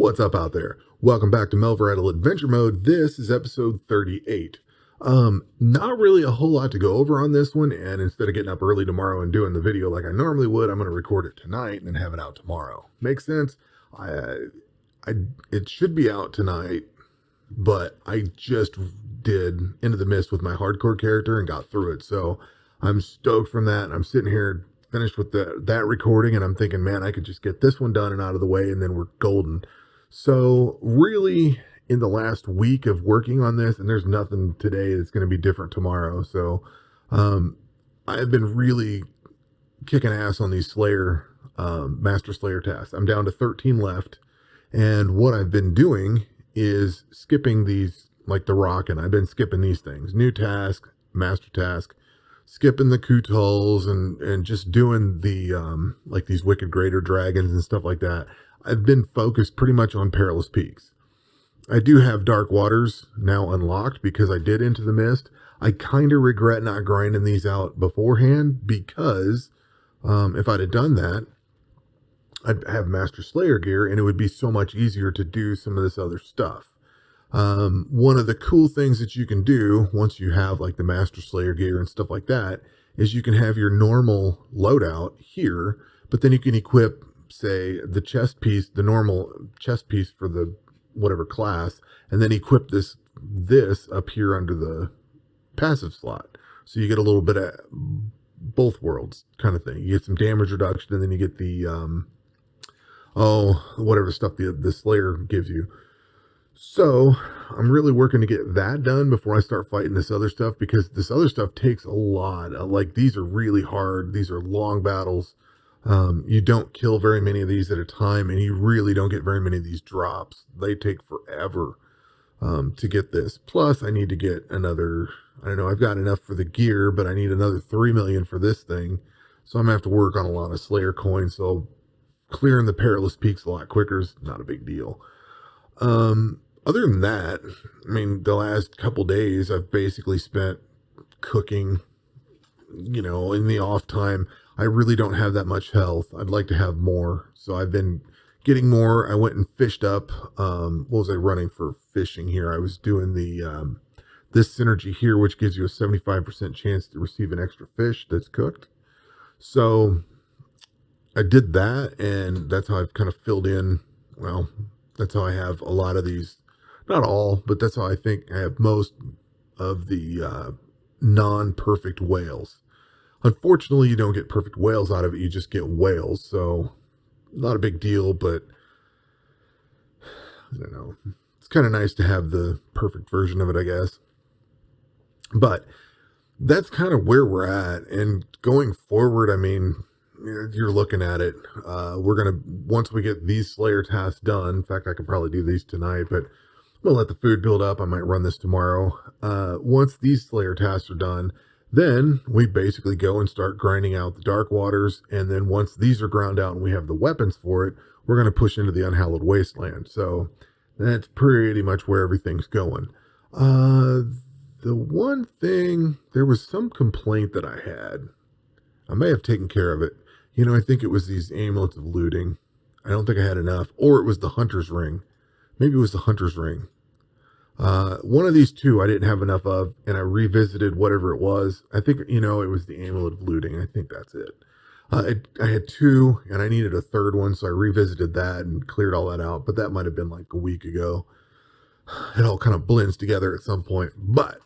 What's up out there? Welcome back to Melvor Adventure Mode. This is episode 38. Not really a whole lot to go over on this one, and instead of getting up early tomorrow and doing the video like I normally would, I'm going to record it tonight and then have it out tomorrow. Makes sense? It should be out tonight, but I just did Into the Mist with my hardcore character and got through it, so I'm stoked from that. I'm sitting here finished with that recording, and I'm thinking, man, I could just get this one done and out of the way, and then we're golden. So really, in the last week of working on this, and there's nothing today that's going to be different tomorrow. So I've been really kicking ass on these Master Slayer tasks. I'm down to 13 left. And what I've been doing is skipping these, like the rock, and I've been skipping these things. New task, master task, skipping the Kutals, and just doing the, like these Wicked Greater Dragons and stuff like that. I've been focused pretty much on Perilous Peaks. I do have Dark Waters now unlocked because I did Into the Mist. I kind of regret not grinding these out beforehand because if I'd have done that, I'd have Master Slayer gear and it would be so much easier to do some of this other stuff. One of the cool things that you can do once you have like the Master Slayer gear and stuff like that is you can have your normal loadout here, but then you can equip, say, the chest piece, the normal chest piece for the whatever class, and then equip this up here under the passive slot. So you get a little bit of both worlds kind of thing. You get some damage reduction, and then you get the whatever stuff the Slayer gives you. So I'm really working to get that done before I start fighting this other stuff, because this other stuff takes a lot. Like, these are really hard. These are long battles. You don't kill very many of these at a time, and you really don't get very many of these drops. They take forever to get this. Plus, I need to get another, I don't know, I've got enough for the gear, but I need another 3 million for this thing. So I'm going to have to work on a lot of Slayer coins, so clearing the Perilous Peaks a lot quicker is not a big deal. Other than that, I mean, the last couple days, I've basically spent cooking, you know, in the off time. I really don't have that much health. I'd like to have more. So I've been getting more. I went and fished up. What was I running for fishing here? I was doing the this synergy here, which gives you a 75% chance to receive an extra fish that's cooked. So I did that, and that's how I've kind of filled in. Well, that's how I have a lot of these. Not all, but that's how I think I have most of the non-perfect whales. Unfortunately, you don't get perfect whales out of it. You just get whales. So not a big deal, but I don't know. It's kind of nice to have the perfect version of it, I guess. But that's kind of where we're at. And going forward, I mean, you're looking at it. We're going to, once we get these Slayer tasks done, in fact, I could probably do these tonight, but I'm going to let the food build up. I might run this tomorrow. Once these Slayer tasks are done, then we basically go and start grinding out the Dark Waters. And then once these are ground out and we have the weapons for it, we're going to push into the Unhallowed Wasteland. So that's pretty much where everything's going. The one thing, there was some complaint that I had. I may have taken care of it. You know, I think it was these amulets of looting. I don't think I had enough. Or it was the Hunter's Ring. Maybe it was the Hunter's Ring. One of these two I didn't have enough of, and I revisited whatever it was. I think, you know, it was the Amulet of Looting. I think that's it. I had two, and I needed a third one, so I revisited that and cleared all that out. But that might have been like a week ago. It all kind of blends together at some point. But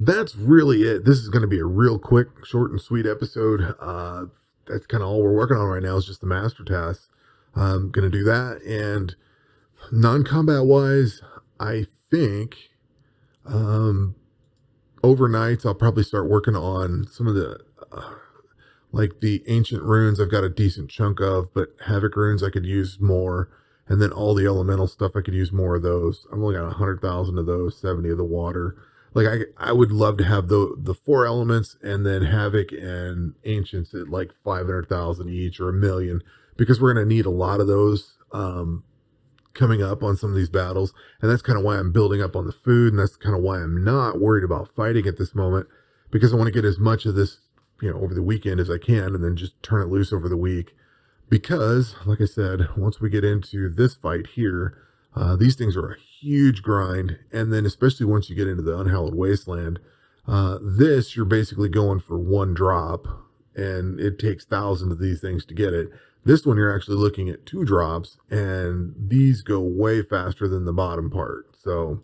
that's really it. This is going to be a real quick, short and sweet episode. That's kind of all we're working on right now is just the master tasks. I'm going to do that. And non-combat wise, I think overnights I'll probably start working on some of the like the ancient runes. I've got a decent chunk of, but Havoc runes I could use more, and then all the elemental stuff I could use more of those. I've only got 100,000 of those, 70 of the water. Like I would love to have the 4 elements, and then Havoc and Ancients at like 500,000 each or 1 million, because we're going to need a lot of those coming up on some of these battles. And that's kind of why I'm building up on the food, and that's kind of why I'm not worried about fighting at this moment, because I want to get as much of this, you know, over the weekend as I can, and then just turn it loose over the week. because, like I said, once we get into this fight here, these things are a huge grind. And then, especially once you get into the Unhallowed Wasteland, this you're basically going for one drop, and it takes thousands of these things to get it. This one, you're actually looking at 2 drops, and these go way faster than the bottom part. So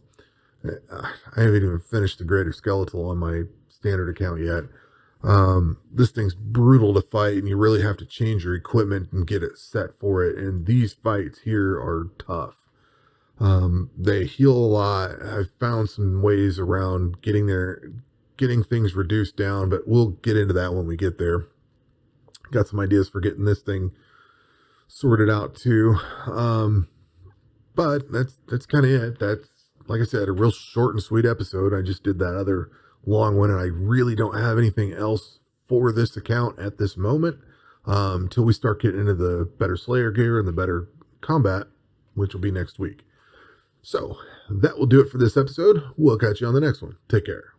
I haven't even finished the Greater Skeletal on my standard account yet. This thing's brutal to fight, and you really have to change your equipment and get it set for it. And these fights here are tough. They heal a lot. I've found some ways around getting things reduced down, but we'll get into that when we get there. Got some ideas for getting this thing sorted out too. But that's kind of it. That's, like I said, a real short and sweet episode. I just did that other long one, and I really don't have anything else for this account at this moment, until we start getting into the better Slayer gear and the better combat, which will be next week. So that will do it for this episode. We'll catch you on the next one. Take care.